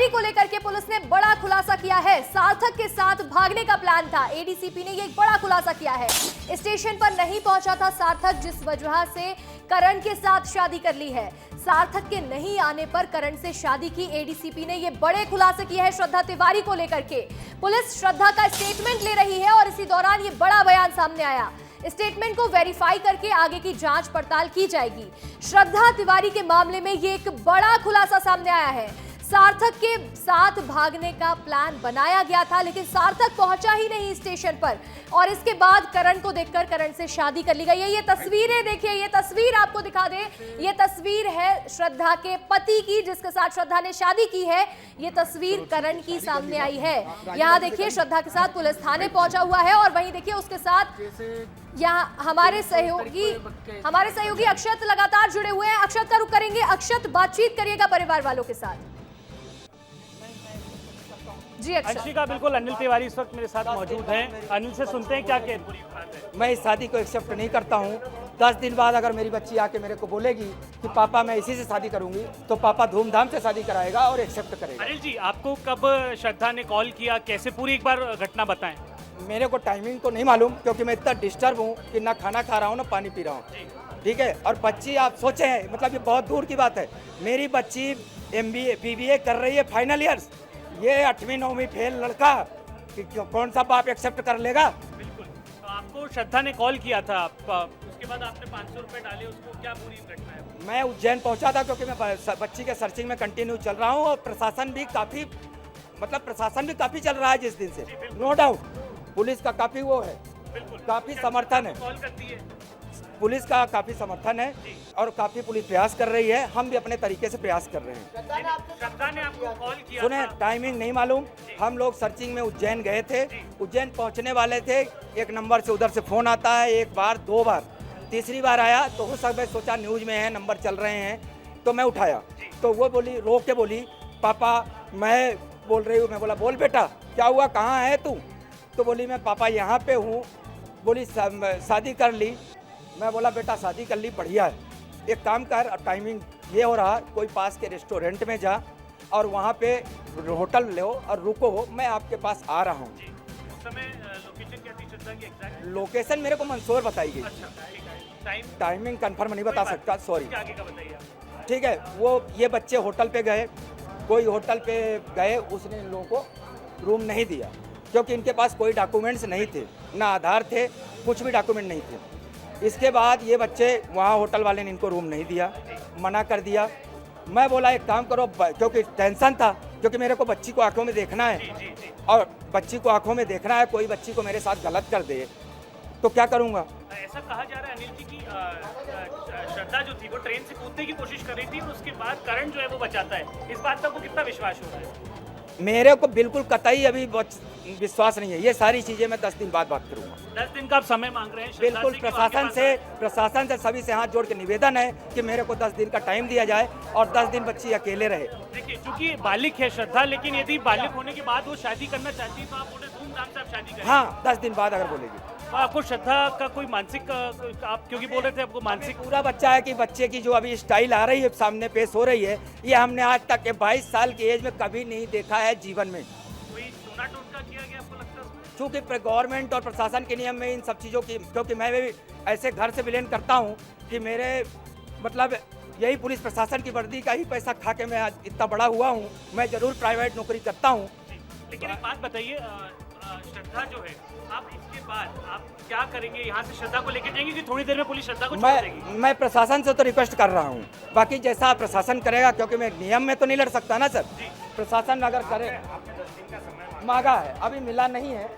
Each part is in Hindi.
तिवारी को लेकर के पुलिस ने बड़ा खुलासा किया है। सार्थक के साथ भागने का प्लान था। एडीसीपी ने ये बड़ा खुलासा किया है। स्टेशन पर नहीं पहुंचा था सार्थक, जिस वजह से करण के साथ शादी कर ली है। सार्थक के नहीं आने पर करण से शादी की। एडीसीपी ने ये बड़े खुलासे किए हैं श्रद्धा तिवारी को लेकर के। पुलिस श्रद्धा का स्टेटमेंट ले रही है और इसी दौरान ये बड़ा बयान सामने आया। स्टेटमेंट को वेरीफाई करके आगे की जांच पड़ताल की जाएगी। श्रद्धा तिवारी के मामले में ये एक बड़ा खुलासा सामने आया है। सार्थक के साथ भागने का प्लान बनाया गया था, लेकिन सार्थक पहुंचा ही नहीं स्टेशन पर और इसके बाद करण को देखकर करण से शादी कर ली गई है। ये तस्वीरें देखिए, ये तस्वीर आपको दिखा दे। ये तस्वीर है श्रद्धा के पति की, जिसके साथ श्रद्धा ने शादी की है। ये तस्वीर करण की सामने आई है। यहाँ देखिए श्रद्धा के साथ पुलिस थाने पहुंचा हुआ है और वहीं देखिए उसके साथ यहाँ हमारे सहयोगी अक्षत लगातार जुड़े हुए हैं। अक्षत का रुख करेंगे। अक्षत, बातचीत करिएगा परिवार वालों के साथ। जी अंशिका, बिल्कुल अनिल तिवारी इस वक्त मेरे साथ मौजूद हैं। अनिल से सुनते हैं क्या कहते हैं। मैं इस शादी को एक्सेप्ट नहीं करता हूँ। 10 दिन बाद अगर मेरी बच्ची आके मेरे को बोलेगी कि पापा मैं इसी से शादी करूंगी, तो पापा धूमधाम से शादी कराएगा और एक्सेप्ट करेगा। अनिल जी, आपको कब श्रद्धा ने कॉल किया, कैसे, पूरी एक बार घटना बताएं। मेरे को टाइमिंग तो नहीं मालूम, क्योंकि मैं इतना डिस्टर्ब हूँ कि ना खाना खा रहा हूँ ना पानी पी रहा हूँ। ठीक है, और बच्ची आप सोचे हैं, मतलब ये बहुत दूर की बात है। मेरी बच्ची MBA BBA कर रही है, फाइनल ईयर्स। ये 8वीं 9वीं फेल लड़का कि कौन सा बाप एक्सेप्ट कर लेगा। बिल्कुल। तो आपको श्रद्धा ने कॉल किया था, उसके बाद आपने 500 रुपए डाले उसको, क्या पूरी घटना है? मैं उज्जैन पहुंचा था, क्योंकि मैं बच्ची के सर्चिंग में कंटिन्यू चल रहा हूं और प्रशासन भी काफ़ी चल रहा है जिस दिन से। नो डाउट पुलिस का काफ़ी वो है, काफ़ी समर्थन है। कॉल करती है पुलिस का काफ़ी समर्थन है और काफ़ी पुलिस प्रयास कर रही है। हम भी अपने तरीके से प्रयास कर रहे हैं। श्रद्धा ने आपको कॉल किया? सुने, टाइमिंग नहीं मालूम। हम लोग सर्चिंग में उज्जैन गए थे, उज्जैन पहुंचने वाले थे। एक नंबर से उधर से फ़ोन आता है, एक बार 2 बार, तीसरी बार आया तो हो सकता है सोचा न्यूज़ में है, नंबर चल रहे हैं, तो मैं उठाया। तो वो बोली, रो के बोली, पापा मैं बोल रही हूँ। मैं बोला बोल बेटा क्या हुआ, कहाँ है तू? तो बोली मैं पापा यहाँ पे हूँ। बोली शादी कर ली। मैं बोला बेटा शादी कर ली, बढ़िया है। एक काम कर, टाइमिंग ये हो रहा, कोई पास के रेस्टोरेंट में जा और वहाँ पे होटल लो और रुको, मैं आपके पास आ रहा हूँ। उस समय लोकेशन क्या थी श्रद्धा की एग्जैक्ट? लोकेशन मेरे को मंदसौर बताई गई। अच्छा, टाइमिंग कंफर्म नहीं बता सकता, सॉरी। आगे का बताइए। ठीक है, वो ये बच्चे होटल पे गए, कोई होटल पे गए, उसने इन लोगों को रूम नहीं दिया, क्योंकि इनके पास कोई डॉक्यूमेंट्स नहीं थे, ना आधार थे, कुछ भी डॉक्यूमेंट नहीं थे। इसके बाद ये बच्चे, वहाँ होटल वाले ने इनको रूम नहीं दिया, मना कर दिया। मैं बोला एक काम करो, क्योंकि टेंशन था, क्योंकि मेरे को बच्ची को आंखों में देखना है और बच्ची को आंखों में देखना है, कोई बच्ची को मेरे साथ गलत कर दे तो क्या करूँगा। ऐसा कहा जा रहा है अनिल जी की श्रद्धा जो थी वो ट्रेन से कूदने की कोशिश कर रही थी और उसके बाद करण जो है वो बचाता है। इस बात पर आपको कितना विश्वास हो रहा है? मेरे को बिल्कुल कतई अभी विश्वास नहीं है। ये सारी चीज़ें मैं 10 दिन बाद बात करूँगा। 10 दिन का आप समय मांग रहे हैं? बिल्कुल, प्रशासन से सभी से हाथ जोड़ के निवेदन है कि मेरे को 10 दिन का टाइम दिया जाए और 10 दिन बच्ची अकेले रहे। देखिए, चूंकि बालिक है श्रद्धा, लेकिन यदि बालिक होने के बाद वो शादी करना चाहती है तो आप बोले धूमधाम से आप शादी करें? हाँ, 10 दिन बाद अगर बोलेगी। तो आपको श्रद्धा का कोई मानसिक, आप क्योंकि बोल रहे थे आपको मानसिक पूरा बच्चा है कि बच्चे की जो अभी स्टाइल आ रही है, सामने पेश हो रही है, ये हमने आज तक के 22 साल की एज में कभी नहीं देखा है जीवन में। कोई टोना टोटका किया गया आपको लगता है उसमें? चूँकि गवर्नमेंट और प्रशासन के नियम में इन सब चीज़ों की, क्योंकि मैं भी ऐसे घर से बिलोंग करता हूँ कि मेरे मतलब यही पुलिस प्रशासन की वर्दी का ही पैसा खा के मैं आज इतना बड़ा हुआ हूँ। मैं ज़रूर प्राइवेट नौकरी करता हूँ। लेकिन एक बात बताइए, श्रद्धा जो है, आप इसके बाद आप क्या करेंगे? यहाँ से श्रद्धा को लेकर जाएंगे कि थोड़ी देर में पुलिस श्रद्धा को छोड़ देगी? मैं प्रशासन से तो रिक्वेस्ट कर रहा हूँ, बाकी जैसा प्रशासन करेगा, क्योंकि मैं नियम में तो नहीं लड़ सकता ना सर। प्रशासन अगर करे, मांगा है, अभी मिला नहीं है,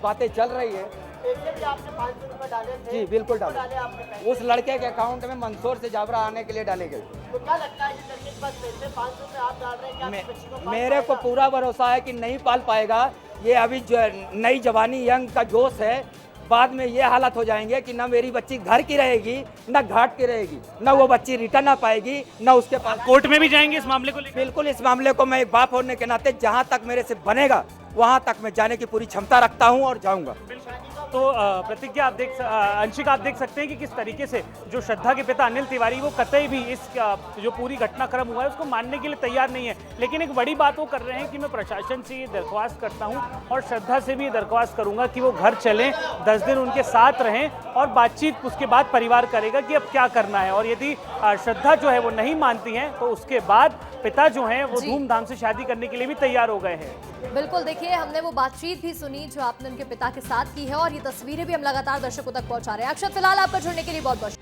बातें चल रही है। भी आपने 500 रुपए डाले थे? जी बिल्कुल डाले। उस लड़के के अकाउंट में मंदसौर से जावरा आने के लिए डाले गए। तो क्या लगता है कि लड़के के पास पैसे 500 रुपए आप डाल रहे हैं, क्या आपकी बच्ची को पाल मेरे को पाएगा? पूरा भरोसा है कि नहीं पाल पाएगा। ये अभी जो नई जवानी यंग का जोश है, बाद में ये हालत हो जाएंगे कि ना मेरी बच्ची घर की रहेगी, ना घाट की रहेगी, ना वो बच्ची रिटर्न आ पाएगी, ना उसके पास। कोर्ट में भी जाएंगे इस मामले को लेकर? बिल्कुल, इस मामले को मैं एक बाप होने के नाते जहाँ तक मेरे से बनेगा वहाँ तक मैं जाने की पूरी क्षमता रखता हूँ और जाऊँगा। शादी का तो प्रतिज्ञा अंशिका आप देख सकते हैं कि किस तरीके से जो श्रद्धा के पिता अनिल तिवारी वो कतई भी इस जो पूरी घटनाक्रम हुआ है उसको मानने के लिए तैयार नहीं है। लेकिन एक बड़ी बात वो कर रहे हैं कि मैं प्रशासन से ये दरख्वास्त करता हूं और श्रद्धा से भी ये दरख्वास्त करूंगा कि वो घर चलें, 10 दिन उनके साथ रहें और बातचीत उसके बाद परिवार करेगा कि अब क्या करना है। और यदि श्रद्धा जो है वो नहीं मानती हैं तो उसके बाद पिता जो हैं वो धूमधाम से शादी करने के लिए भी तैयार हो गए हैं। बिल्कुल, देखिए हमने वो बातचीत भी सुनी जो आपने उनके पिता के साथ की है और ये तस्वीरें भी हम लगातार दर्शकों तक पहुंचा रहे हैं। अक्षत, फिलहाल आपका जुड़ने के लिए बहुत बहुत